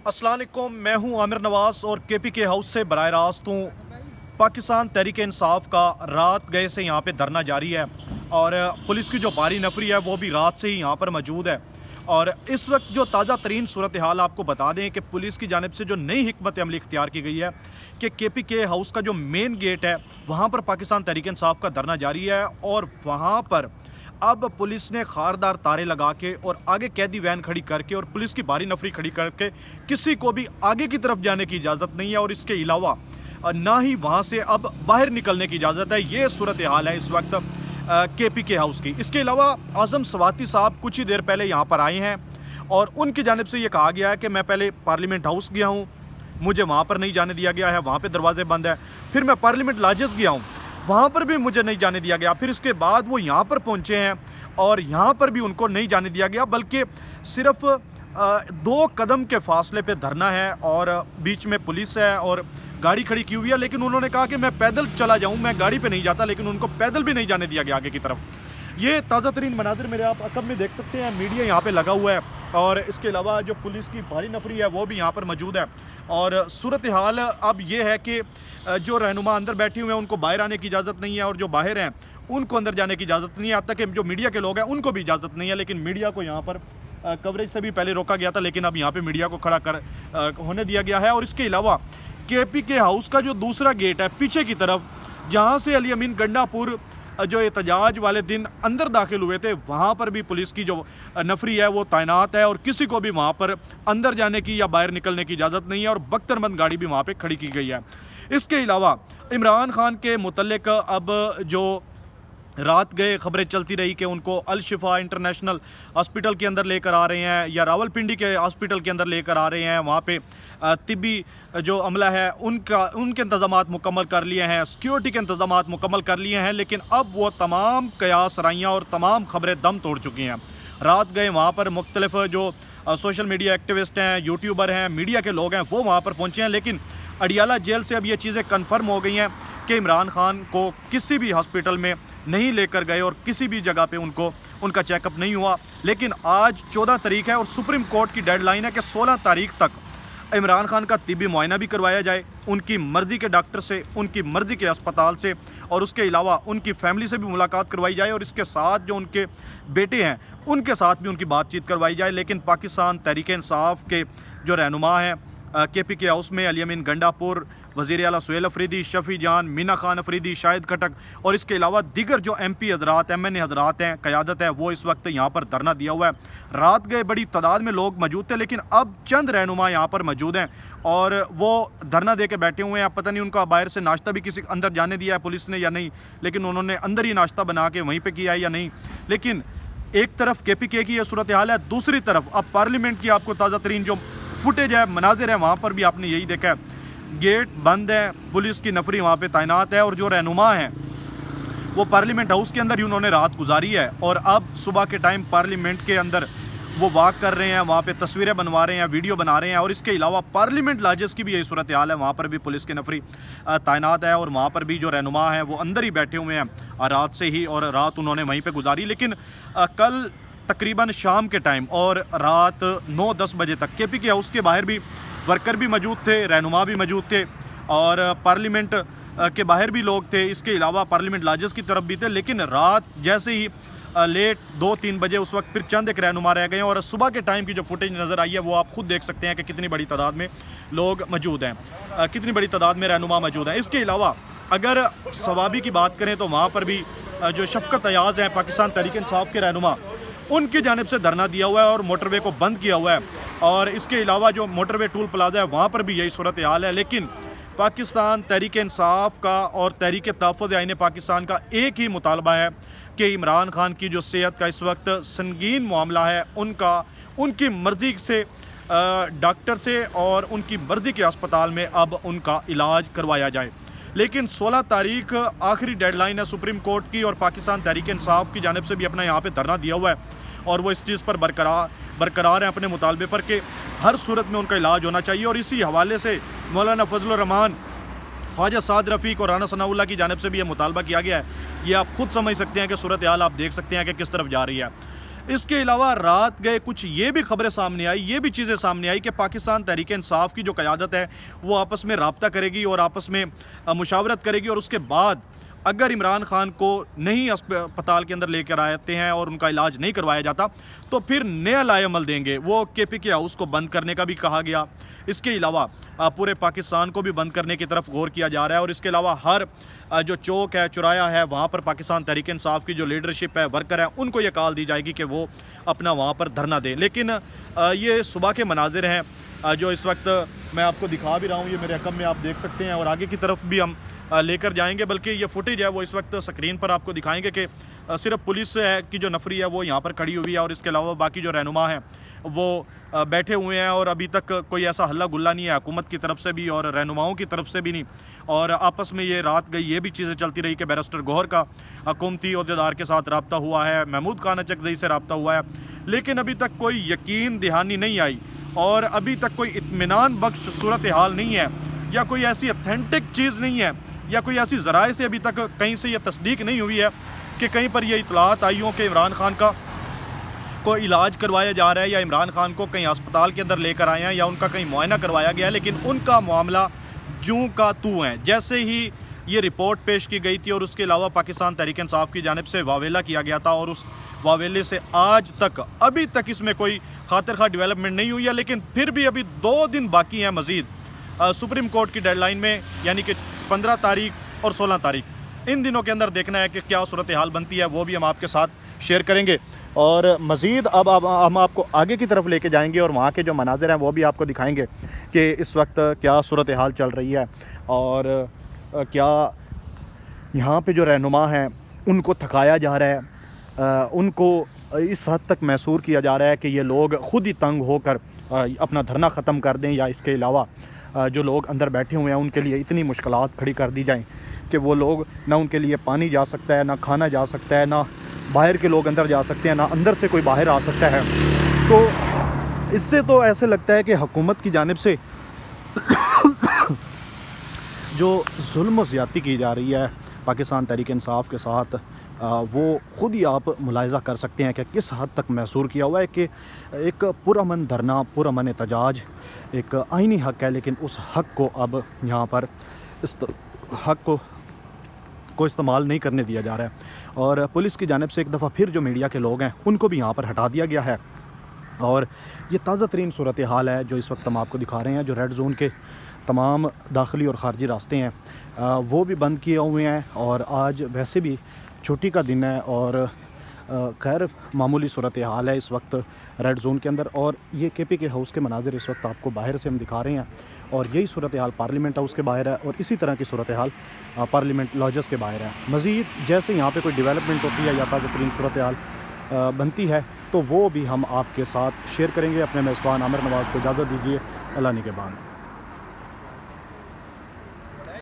अस्सलाम वालेकुम, मैं हूं आमिर नवाज़ और KPK हाउस से बराह रास्त हूँ। पाकिस्तान तहरीक इंसाफ का रात गए से यहाँ पे धरना जारी है और पुलिस की जो भारी नफरी है वो भी रात से ही यहाँ पर मौजूद है। और इस वक्त जो ताज़ा तरीन सूरत हाल आपको बता दें कि पुलिस की जानिब से जो नई हिकमत अमली इख्तियार की गई है कि KPK हाउस का जो मेन गेट है वहाँ पर पाकिस्तान तहरीक इंसाफ का धरना जारी है और वहाँ पर अब पुलिस ने खारदार तारे लगा के और आगे कैदी वैन खड़ी करके और पुलिस की भारी नफरी खड़ी करके किसी को भी आगे की तरफ जाने की इजाज़त नहीं है और इसके अलावा ना ही वहाँ से अब बाहर निकलने की इजाज़त है। ये सूरत हाल है इस वक्त KPK हाउस की। इसके अलावा आज़म स्वाति साहब कुछ ही देर पहले यहाँ पर आए हैं और उनकी जानिब से ये कहा गया है कि मैं पहले पार्लियामेंट हाउस गया हूँ, मुझे वहाँ पर नहीं जाने दिया गया है, वहाँ पर दरवाजे बंद है। फिर मैं पार्लियामेंट लॉजेस गया हूँ, वहाँ पर भी मुझे नहीं जाने दिया गया। फिर इसके बाद वो यहाँ पर पहुँचे हैं और यहाँ पर भी उनको नहीं जाने दिया गया, बल्कि सिर्फ 2 कदम के फासले पे धरना है और बीच में पुलिस है और गाड़ी खड़ी की हुई है। लेकिन उन्होंने कहा कि मैं पैदल चला जाऊँ, मैं गाड़ी पे नहीं जाता, लेकिन उनको पैदल भी नहीं जाने दिया गया आगे की तरफ। ये ताज़ा तरीन मनाजिर मेरे आप अकब में देख सकते हैं, मीडिया यहाँ पे लगा हुआ है और इसके अलावा जो पुलिस की भारी नफरी है वो भी यहाँ पर मौजूद है। और सूरत हाल अब ये है कि जो रहनुमा अंदर बैठे हुए हैं उनको बाहर आने की इजाज़त नहीं है और जो बाहर हैं उनको अंदर जाने की इजाज़त नहीं है। अब तक कि जो मीडिया के लोग हैं उनको भी इजाज़त नहीं है, लेकिन मीडिया को यहाँ पर कवरेज से भी पहले रोका गया था, लेकिन अब यहाँ पे मीडिया को खड़ा कर होने दिया गया है। और इसके अलावा KPK हाउस का जो दूसरा गेट है पीछे की तरफ, जहाँ से अली अमीन गंडापुर जो एहतजाज वाले दिन अंदर दाखिल हुए थे, वहाँ पर भी पुलिस की जो नफरी है वो तैनात है और किसी को भी वहाँ पर अंदर जाने की या बाहर निकलने की इजाज़त नहीं है और बख्तरबंद गाड़ी भी वहाँ पे खड़ी की गई है। इसके अलावा इमरान खान के मुतल्लिक अब जो रात गए खबरें चलती रही कि उनको अल शिफा इंटरनेशनल हॉस्पिटल के अंदर लेकर आ रहे हैं या रावलपिंडी के हॉस्पिटल के अंदर लेकर आ रहे हैं, वहाँ पे तिब्बी जो अमला है उनके इंतज़ामात मुकम्मल कर लिए हैं, सिक्योरिटी के इंतज़ामात मुकम्मल कर लिए हैं, लेकिन अब वो तमाम कयास राइयाँ और तमाम खबरें दम तोड़ चुकी हैं। रात गए वहाँ पर मुख्तलिफ जो सोशल मीडिया एक्टिविस्ट हैं, यूट्यूबर हैं, मीडिया के लोग हैं, वो वहाँ पर पहुँचे हैं। लेकिन अडियाला जेल से अब ये चीज़ें कन्फर्म हो गई हैं कि इमरान खान को किसी भी हॉस्पिटल में नहीं लेकर गए और किसी भी जगह पे उनका चेकअप नहीं हुआ। लेकिन आज 14 तारीख है और सुप्रीम कोर्ट की डेडलाइन है कि 16 तारीख तक इमरान खान का तिब्बी मुआयना भी करवाया जाए, उनकी मर्ज़ी के डॉक्टर से, उनकी मर्ज़ी के अस्पताल से, और उसके अलावा उनकी फैमिली से भी मुलाकात करवाई जाए और इसके साथ जो उनके बेटे हैं उनके साथ भी उनकी बातचीत करवाई जाए। लेकिन पाकिस्तान तहरीक इंसाफ के जो रहनुमा हैं KPK हाउस में अली अमीन गंडापुर, वज़ीर आला सुहेल अफरीदी, शफ़ी जान, मीना खान अफरीदी, शाहिद खटक और इसके अलावा दीगर जो MP हजरात, MNA हजरात हैं, क़यादत है, वो इस वक्त यहाँ पर धरना दिया हुआ है। रात गए बड़ी तादाद में लोग मौजूद थे, लेकिन अब चंद रहनुमा यहाँ पर मौजूद हैं और वो धरना दे के बैठे हुए हैं। अब पता नहीं उनका बाहर से नाश्ता भी किसी अंदर जाने दिया है पुलिस ने या नहीं, लेकिन उन्होंने अंदर ही नाश्ता बना के वहीं पर किया है या नहीं। लेकिन एक तरफ KPK की ये सूरत हाल है, दूसरी तरफ अब पार्लियामेंट की आपको ताज़ा तरीन जो फुटेज है, मनाजिर है, वहाँ पर भी आपने यही देखा है, गेट बंद है, पुलिस की नफरी वहाँ पे तैनात है और जो रहनुमा हैं वो पार्लियामेंट हाउस के अंदर ही उन्होंने रात गुजारी है और अब सुबह के टाइम पार्लियामेंट के अंदर वो वॉक कर रहे हैं, वहाँ पे तस्वीरें बनवा रहे हैं, वीडियो बना रहे हैं। और इसके अलावा पार्लियामेंट लॉजेस की भी यही सूरत हाल है, वहाँ पर भी पुलिस की नफरी तैनात है और वहाँ पर भी जो रहनुमा हैं वो अंदर ही बैठे हुए हैं रात से ही, और रात उन्होंने वहीं पर गुजारी। लेकिन कल तकरीबन शाम के टाइम और रात 9-10 बजे तक KPK हाउस के बाहर भी वर्कर भी मौजूद थे, रहनुमा भी मौजूद थे और पार्लियामेंट के बाहर भी लोग थे। इसके अलावा पार्लियामेंट लॉजेस की तरफ भी थे। लेकिन रात जैसे ही लेट 2-3 बजे उस वक्त फिर चंद एक रहनुमा रह गए और सुबह के टाइम की जो फुटेज नज़र आई है वो आप खुद देख सकते हैं कि कितनी बड़ी तादाद में लोग मौजूद हैं, कितनी बड़ी तादाद में रहनुमा मौजूद हैं। इसके अलावा अगर सवाबी की बात करें तो वहाँ पर भी जो शफकत अयाज हैं पाकिस्तान तहरीक इंसाफ के रहनुमा, उनकी जानिब से धरना दिया हुआ है और मोटरवे को बंद किया हुआ है। और इसके अलावा जो मोटरवे टूल प्लाजा है वहाँ पर भी यही सूरत हाल है। लेकिन पाकिस्तान तहरीक इंसाफ का और तहरीक तहफ़्फ़ुज़ आईन पाकिस्तान का एक ही मुतालबा है कि इमरान खान की जो सेहत का इस वक्त संगीन मामला है, उनकी मर्ज़ी से डॉक्टर से और उनकी मर्ज़ी के अस्पताल में अब उनका इलाज करवाया जाए। लेकिन 16 तारीख आखिरी डेडलाइन है सुप्रीम कोर्ट की और पाकिस्तान तहरीक इंसाफ की जानिब से भी अपना यहाँ पे धरना दिया हुआ है और वो इस चीज़ पर बरकरार हैं अपने मुतालबे पर कि हर सूरत में उनका इलाज होना चाहिए। और इसी हवाले से मौलाना फजलुर रहमान, ख्वाजा साद रफ़ीक और राना सनाउल्लाह की जानिब से भी ये मुतालबा किया गया है। ये आप खुद समझ सकते हैं कि सूरत हाल आप देख सकते हैं कि किस तरफ जा रही है। اس کے علاوہ رات گئے کچھ یہ بھی خبریں سامنے آئی، یہ بھی چیزیں سامنے آئی کہ پاکستان تحریک انصاف کی جو قیادت ہے وہ آپس میں رابطہ کرے گی اور آپس میں مشاورت کرے گی، اور اس کے بعد اگر عمران خان کو نہیں اسپتال کے اندر لے کر آتے ہیں اور ان کا علاج نہیں کروایا جاتا تو پھر نیا لائے عمل دیں گے۔ وہ KPK ہاؤس کو بند کرنے کا بھی کہا گیا، اس کے علاوہ پورے پاکستان کو بھی بند کرنے کی طرف غور کیا جا رہا ہے، اور اس کے علاوہ ہر جو چوک ہے، چورایا ہے، وہاں پر پاکستان تحریک انصاف کی جو لیڈرشپ ہے، ورکر ہے، ان کو یہ کال دی جائے گی کہ وہ اپنا وہاں پر دھرنا دیں۔ لیکن یہ صبح کے مناظر ہیں جو اس وقت میں آپ کو دکھا بھی رہا ہوں، یہ میرے حکم میں آپ دیکھ سکتے ہیں، اور آگے کی طرف بھی ہم لے کر جائیں گے، بلکہ یہ فوٹیج ہے وہ اس وقت سکرین پر آپ کو دکھائیں گے کہ صرف پولیس کی جو نفری ہے وہ یہاں پر کھڑی ہوئی ہے، اور اس کے علاوہ باقی جو رہنما ہیں وہ بیٹھے ہوئے ہیں، اور ابھی تک کوئی ایسا ہلہ گلہ نہیں ہے حکومت کی طرف سے بھی اور رہنماؤں کی طرف سے بھی نہیں۔ اور آپس میں یہ رات گئی یہ بھی چیزیں چلتی رہی کہ بیرسٹر گوہر کا حکومتی عہدیدار کے ساتھ رابطہ ہوا ہے، محمود خان اچکزئی سے رابطہ ہوا ہے، لیکن ابھی تک کوئی یقین دہانی نہیں آئی، اور ابھی تک کوئی اطمینان بخش صورتحال نہیں ہے، یا کوئی ایسی اتھینٹک چیز نہیں ہے، یا کوئی ایسی ذرائع سے ابھی تک کہیں سے یہ تصدیق نہیں ہوئی ہے کہ کہیں پر یہ اطلاعات آئی ہوں کہ عمران خان کو علاج کروایا جا رہا ہے، یا عمران خان کو کہیں ہسپتال کے اندر لے کر آئے ہیں، یا ان کا کہیں معائنہ کروایا گیا ہے۔ لیکن ان کا معاملہ جوں کا تو ہے، جیسے ہی یہ رپورٹ پیش کی گئی تھی اور اس کے علاوہ پاکستان تحریک انصاف کی جانب سے واویلا کیا گیا تھا، اور اس واویلے سے آج تک ابھی تک اس میں کوئی خاطر خواہ ڈیولپمنٹ نہیں ہوئی ہے۔ لیکن پھر بھی ابھی 2 دن باقی ہیں مزید سپریم کورٹ کی ڈیڈ لائن میں، یعنی کہ 15 تاریخ اور 16 تاریخ، ان دنوں کے اندر دیکھنا ہے کہ کیا صورتحال بنتی ہے، وہ بھی ہم آپ کے ساتھ شیئر کریں گے۔ اور مزید اب ہم آپ کو آگے کی طرف لے کے جائیں گے، اور وہاں کے جو مناظر ہیں وہ بھی آپ کو دکھائیں گے کہ اس وقت کیا صورتحال چل رہی ہے، اور کیا یہاں پہ جو رہنما ہیں ان کو تھکایا جا رہا ہے، ان کو اس حد تک محصور کیا جا رہا ہے کہ یہ لوگ خود ہی تنگ ہو کر اپنا دھرنا ختم کر دیں، یا اس کے علاوہ جو لوگ اندر بیٹھے ہوئے ہیں ان کے لیے اتنی مشکلات کھڑی کر دی جائیں کہ وہ لوگ نہ ان کے لیے پانی جا سکتا ہے، نہ کھانا جا سکتا ہے، نہ باہر کے لوگ اندر جا سکتے ہیں، نہ اندر سے کوئی باہر آ سکتا ہے۔ تو اس سے تو ایسے لگتا ہے کہ حکومت کی جانب سے جو ظلم و زیادتی کی جا رہی ہے پاکستان تحریک انصاف کے ساتھ، وہ خود ہی آپ ملاحظہ کر سکتے ہیں کہ کس حد تک محصور کیا ہوا ہے کہ ایک پرامن دھرنا، پرامن احتجاج ایک آئینی حق ہے، لیکن اس حق کو اب یہاں پر حق کو استعمال نہیں کرنے دیا جا رہا ہے، اور پولیس کی جانب سے ایک دفعہ پھر جو میڈیا کے لوگ ہیں ان کو بھی یہاں پر ہٹا دیا گیا ہے۔ اور یہ تازہ ترین صورتحال ہے جو اس وقت ہم آپ کو دکھا رہے ہیں، جو ریڈ زون کے تمام داخلی اور خارجی راستے ہیں وہ بھی بند کیے ہوئے ہیں، اور آج ویسے بھی چھٹی کا دن ہے، اور غیر معمولی صورتحال ہے اس وقت ریڈ زون کے اندر۔ اور یہ KPK ہاؤس کے مناظر اس وقت آپ کو باہر سے ہم دکھا رہے ہیں، اور یہی صورتحال پارلیمنٹ ہاؤس کے باہر ہے، اور اسی طرح کی صورتحال پارلیمنٹ لاجز کے باہر ہے۔ مزید جیسے یہاں پہ کوئی ڈیولپمنٹ ہوتی ہے یا تازہ ترین صورتحال بنتی ہے تو وہ بھی ہم آپ کے ساتھ شیئر کریں گے۔ اپنے میزبان عامر نواز کو اجازت دیجیے، اللہ نگہبان۔